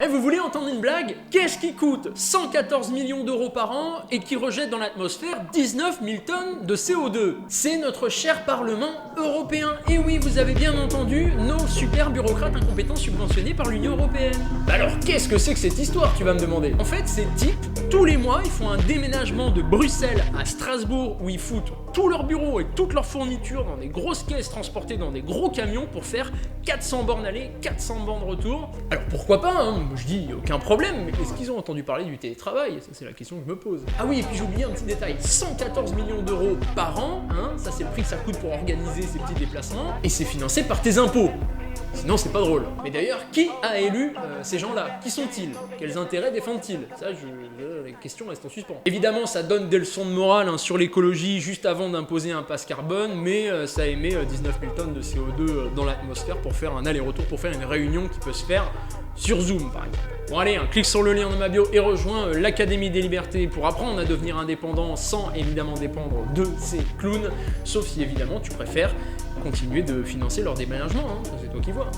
Eh, vous voulez entendre une blague? Qu'est-ce qui coûte 114 millions d'euros par an et qui rejette dans l'atmosphère 19 000 tonnes de CO2? C'est notre cher Parlement européen. Et oui, vous avez bien entendu, nos super bureaucrates incompétents subventionnés par l'Union européenne. Bah alors, qu'est-ce que c'est que cette histoire, tu vas me demander? En fait, ces types, tous les mois, ils font un déménagement de Bruxelles à Strasbourg où ils foutent tous leurs bureaux et toutes leurs fournitures dans des grosses caisses transportées dans des gros camions pour faire 400 bornes aller, 400 bornes retour. Alors pourquoi pas, hein? Je dis aucun problème, mais est-ce qu'ils ont entendu parler du télétravail? Ça c'est la question que je me pose. Ah oui, et puis j'ai oublié un petit détail, 114 millions d'euros par an, hein, ça c'est le prix que ça coûte pour organiser ces petits déplacements, et c'est financé par tes impôts. Sinon c'est pas drôle. Mais d'ailleurs, qui a élu ces gens-là? Qui sont-ils? Quels intérêts défendent-ils? Ça, la question reste en suspens. Évidemment, ça donne des leçons de morale sur l'écologie juste avant d'imposer un pass carbone, mais ça émet 19 000 tonnes de CO2 dans l'atmosphère pour faire un aller-retour, pour faire une réunion qui peut se faire sur Zoom par exemple. Bon allez, clique sur le lien de ma bio et rejoins l'Académie des Libertés pour apprendre à devenir indépendant sans évidemment dépendre de ces clowns, sauf si évidemment tu préfères continuer de financer leur déménagement, hein, c'est toi qui vois.